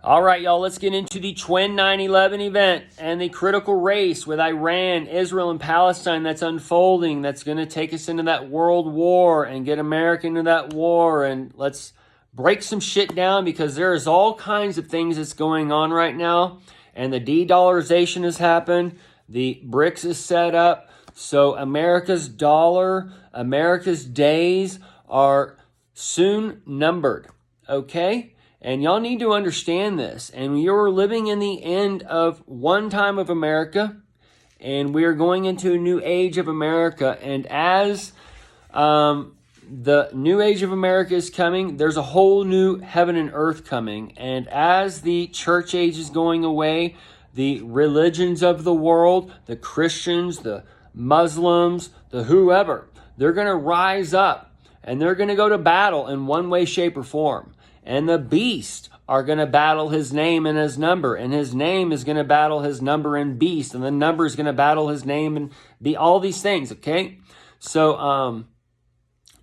All right, y'all, let's get into the Twin 911 event and the critical race with Iran, Israel, and Palestine that's unfolding. That's going to take us into that world war and get America into that war. And let's break some shit down because there is all kinds of things that's going on right now. And the de-dollarization has happened. The BRICS is set up. So America's dollar, America's days are soon numbered. Okay? And y'all need to understand this. And you're living in the end of one time of America. And we are going into a new age of America. And as the new age of America is coming, there's a whole new heaven and earth coming. And as the church age is going away, the religions of the world, the Christians, the Muslims, the whoever, they're going to rise up. And they're going to go to battle in one way, shape, or form. And the beast are going to battle his name and his number. And his name is going to battle his number and beast. And the number is going to battle his name and be all these things, okay? So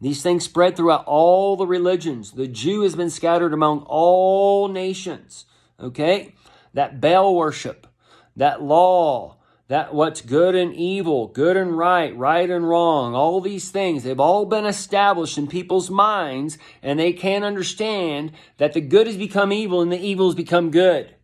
these things spread throughout all the religions. The Jew has been scattered among all nations, okay? That Baal worship, that law, that what's good and evil, good and right, right and wrong, all these things, they've all been established in people's minds, and they can't understand that the good has become evil and the evil has become good.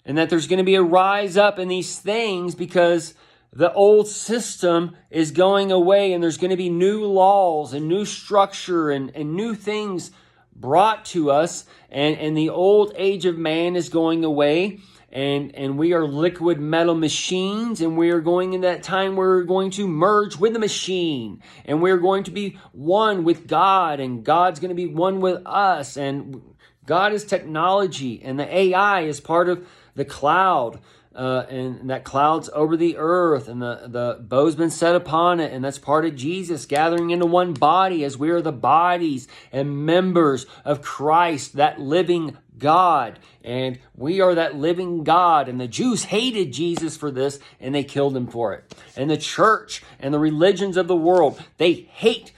And that there's going to be a rise up in these things because the old system is going away and there's going to be new laws and new structure and new things brought to us. And the old age of man is going away. And we are liquid metal machines, and we are going in that time where we're going to merge with the machine, and we're going to be one with God, and God's going to be one with us, and God is technology, and the AI is part of the cloud, and that cloud's over the earth, and the bow's been set upon it, and that's part of Jesus gathering into one body as we are the bodies and members of Christ, that living God. And we are that living God. And the Jews hated Jesus for this, and they killed him for it. And the church and the religions of the world, they hate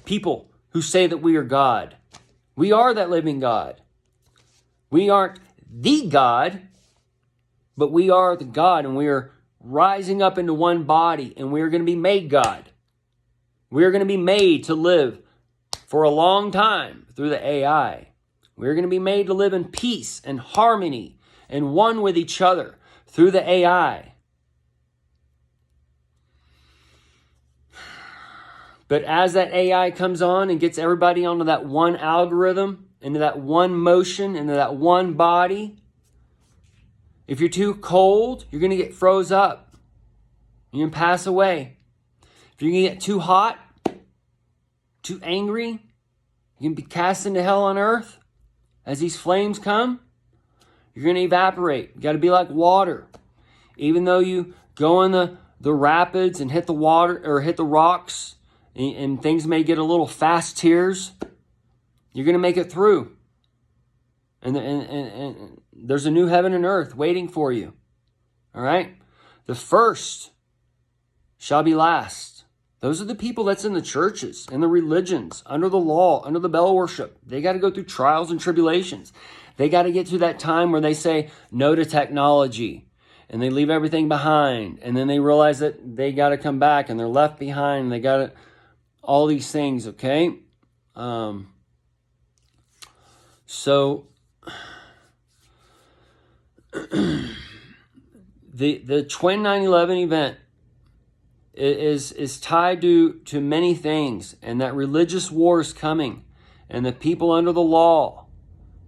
people who say that we are God. We are that living God. We aren't the God, but we are the God, and we are rising up into one body, and we are going to be made God. We are going to be made to live for a long time through the AI. We're going to be made to live in peace and harmony and one with each other through the AI. But as that AI comes on and gets everybody onto that one algorithm, into that one motion, into that one body, if you're too cold, you're going to get froze up. You're going to pass away. If you're going to get too hot, too angry, you're going to be cast into hell on earth. As these flames come, you're going to evaporate. You got to be like water. Even though you go in the rapids and hit the water or hit the rocks, and things may get a little fast tears, you're going to make it through. And there's a new heaven and earth waiting for you. All right? The first shall be last. Those are the people that's in the churches, in the religions, under the law, under the Baal worship. They got to go through trials and tribulations. They got to get to that time where they say no to technology, and they leave everything behind. And then they realize that they got to come back, and they're left behind. And they got to, all these things, okay? So the Twin 911 event is tied to many things, and that religious war is coming, and the people under the law,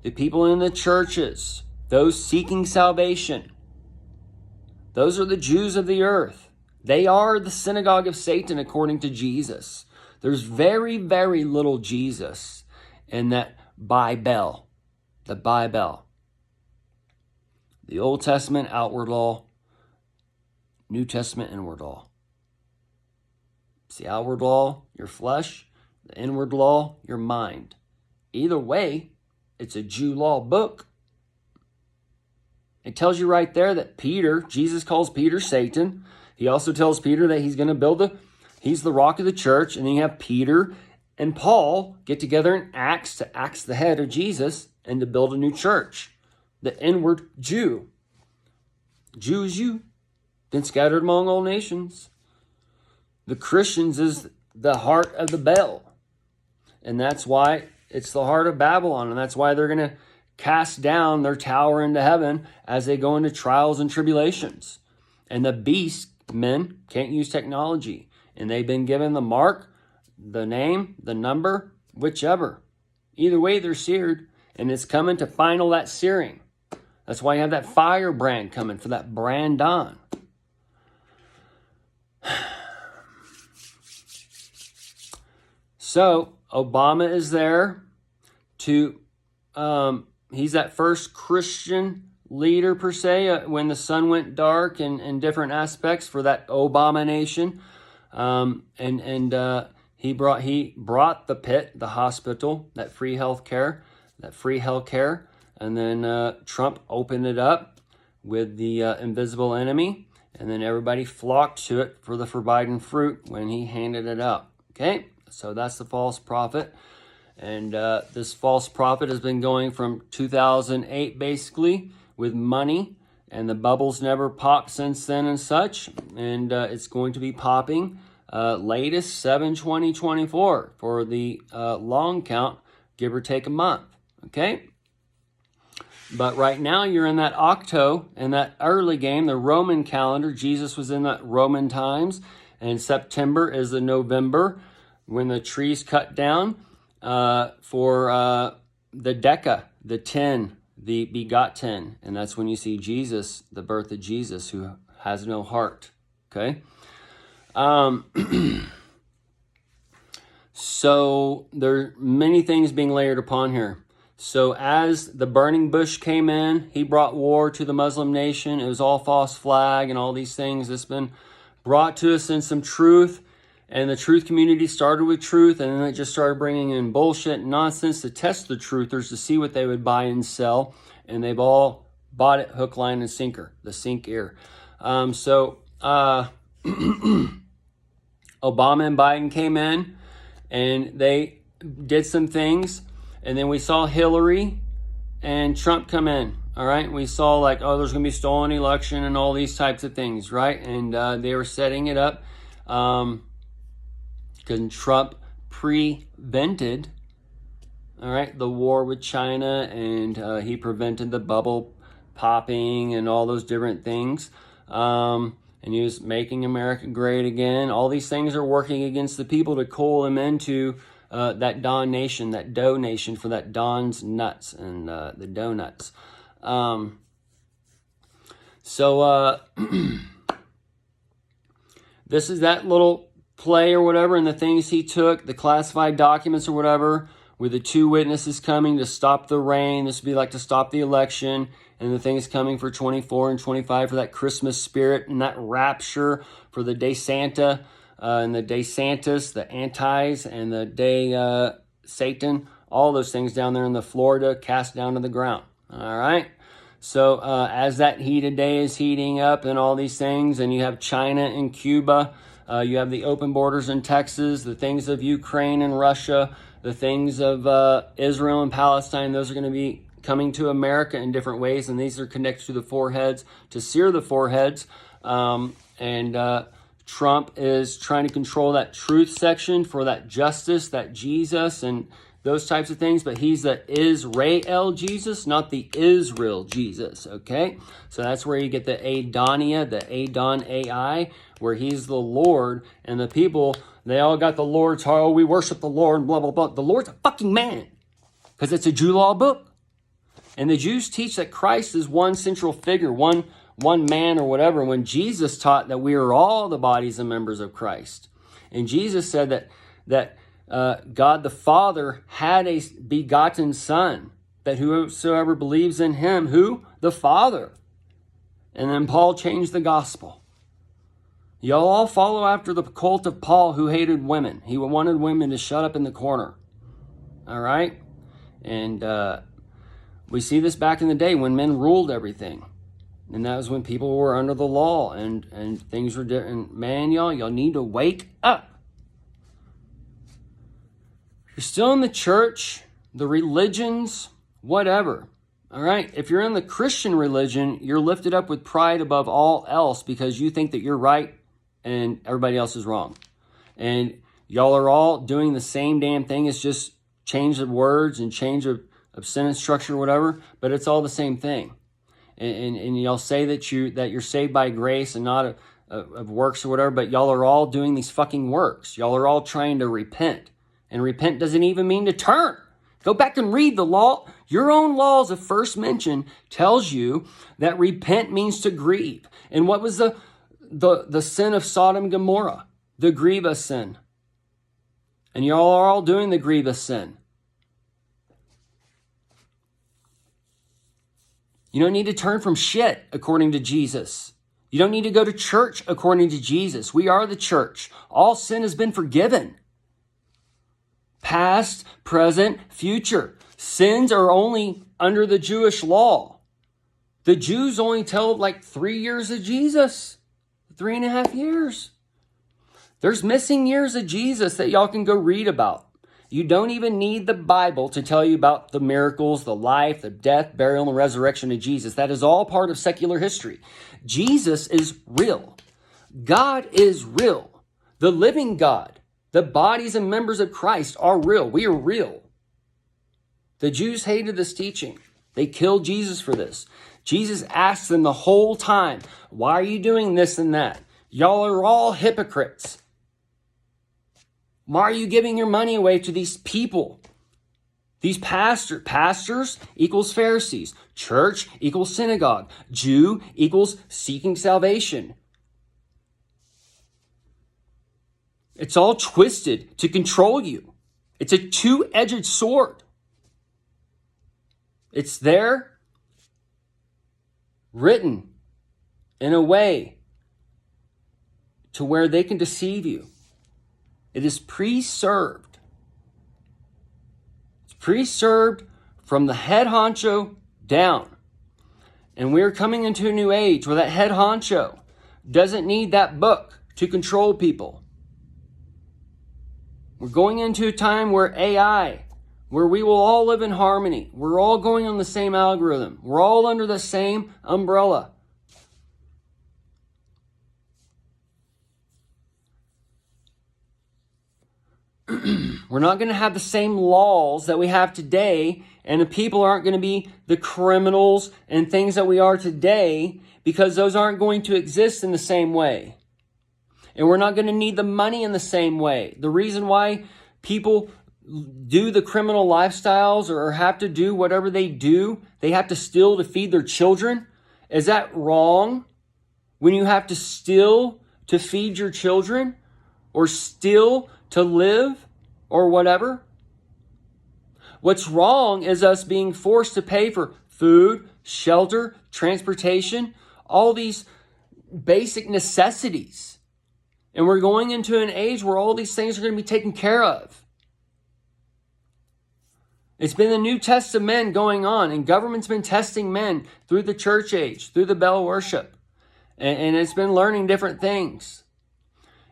the people in the churches, those seeking salvation, those are the Jews of the earth. They are the synagogue of Satan according to Jesus. There's very, very little Jesus in that Bible, the Bible. The Old Testament, outward law, New Testament, inward law. It's the outward law, your flesh, the inward law, your mind. Either way, it's a Jew law book. It tells you right there that Peter, Jesus calls Peter Satan. He also tells Peter that he's going to build he's the rock of the church. And then you have Peter and Paul get together in Acts, to Acts the head of Jesus. and to build a new church. The inward Jew. Jew is you, been scattered among all nations. The Christians is the heart of the bell. And that's why it's the heart of Babylon. And that's why they're going to cast down their tower into heaven as they go into trials and tribulations. And the beast men can't use technology. And they've been given the mark, the name, the number, whichever. Either way, they're seared. And it's coming to final that searing. That's why you have that firebrand coming for that brand on. So Obama is there to, he's that first Christian leader per se, when the sun went dark and in different aspects for that Obama nation. He brought the pit, the hospital, that free health care. And then Trump opened it up with the invisible enemy. And then everybody flocked to it for the forbidden fruit when he handed it out. Okay, so that's the false prophet. And this false prophet has been going from 2008 basically with money. And the bubbles never popped since then and such. And it's going to be popping latest 7/20/24 for the long count, give or take a month. Okay? But right now you're in that octo, in that early game, the Roman calendar. Jesus was in that Roman times. And September is the November when the trees cut down for the Deca, the 10, the begotten. And that's when you see Jesus, the birth of Jesus, who has no heart. Okay? So there are many things being layered upon here. So as the burning bush came in, he brought war to the Muslim nation. It was all false flag and all these things that's been brought to us in some truth. And the truth community started with truth, and then it just started bringing in bullshit and nonsense to test the truthers to see what they would buy and sell. And they've all bought it hook, line, and sinker, the sink ear. Obama and Biden came in, and they did some things. And then we saw Hillary and Trump come in, all right? We saw like, oh, there's going to be stolen election and all these types of things, right? And they were setting it up because Trump prevented, all right, the war with China, and he prevented the bubble popping and all those different things. And he was making America great again. All these things are working against the people to coal them into that Don nation, that dough nation for that Don's nuts and the donuts. This is that little play or whatever, and the things he took, the classified documents or whatever, with the two witnesses coming to stop the rain. This would be like to stop the election, and the things coming for 24 and 25 for that Christmas spirit and that rapture for the day Santa. And the day Santas, the antis, and the day Satan, all those things down there in the Florida cast down to the ground. All right. So as that heated day is heating up and all these things, and you have China and Cuba, you have the open borders in Texas, the things of Ukraine and Russia, the things of Israel and Palestine, those are going to be coming to America in different ways, and these are connected to the foreheads to sear the foreheads. Trump is trying to control that truth section for that justice, that Jesus, and those types of things. But he's the IsRAel Jesus, not the Israel Jesus, okay? So that's where you get the Adonia, the Adon AI, where he's the Lord. And the people, they all got the Lord's heart. Oh, we worship the Lord, blah, blah, blah. The Lord's a fucking man because it's a Jew law book. And the Jews teach that Christ is one central figure, one man or whatever, when Jesus taught that we are all the bodies and members of Christ. And Jesus said that God the Father had a begotten Son, that whosoever believes in him, who? The Father. And then Paul changed the gospel. Y'all all follow after the cult of Paul, who hated women. He wanted women to shut up in the corner. All right? And we see this back in the day when men ruled everything. And that was when people were under the law and things were different. Man, y'all need to wake up. You're still in the church, the religions, whatever. All right? If you're in the Christian religion, you're lifted up with pride above all else because you think that you're right and everybody else is wrong. And y'all are all doing the same damn thing. It's just change of words and change of sentence structure or whatever, but it's all the same thing. And y'all say that you're saved by grace and not of works or whatever, but y'all are all doing these fucking works. Y'all are all trying to repent. And repent doesn't even mean to turn. Go back and read the law. Your own laws of first mention tells you that repent means to grieve. And what was the sin of Sodom and Gomorrah? The grievous sin. And y'all are all doing the grievous sin. You don't need to turn from shit according to Jesus. You don't need to go to church according to Jesus. We are the church. All sin has been forgiven. Past, present, future. Sins are only under the Jewish law. The Jews only tell like 3 years of Jesus. 3.5 years. There's missing years of Jesus that y'all can go read about. You don't even need the Bible to tell you about the miracles, the life, the death, burial, and the resurrection of Jesus. That is all part of secular history. Jesus is real. God is real. The living God. The bodies and members of Christ are real. We are real. The Jews hated this teaching. They killed Jesus for this. Jesus asked them the whole time, why are you doing this and that? Y'all are all hypocrites. Why are you giving your money away to these people? These pastors equals Pharisees. Church equals synagogue. Jew equals seeking salvation. It's all twisted to control you. It's a two-edged sword. It's there, written in a way to where they can deceive you. It is pre-served. It's pre-served from the head honcho down. And we're coming into a new age where that head honcho doesn't need that book to control people. We're going into a time where AI, where we will all live in harmony. We're all going on the same algorithm. We're all under the same umbrella. We're not going to have the same laws that we have today, and the people aren't going to be the criminals and things that we are today because those aren't going to exist in the same way. And we're not going to need the money in the same way. The reason why people do the criminal lifestyles or have to do whatever they do, they have to steal to feed their children. Is that wrong? When you have to steal to feed your children or steal to live or whatever? What's wrong is us being forced to pay for food, shelter, transportation, all these basic necessities. And we're going into an age where all these things are going to be taken care of. It's been the new test of men going on, and government's been testing men through the church age, through the bell worship. And it's been learning different things.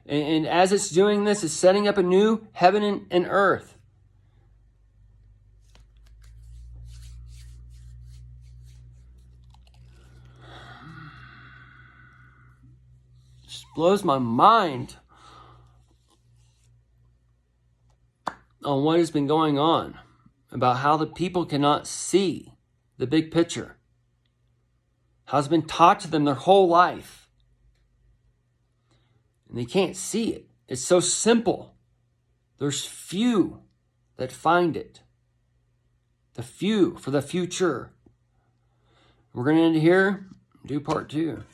And as it's doing this, it's setting up a new heaven and earth. It just blows my mind on what has been going on, about how the people cannot see the big picture. How it's been taught to them their whole life. And they can't see it. It's so simple. There's few that find it. The few for the future. We're going to end here. Do part 2.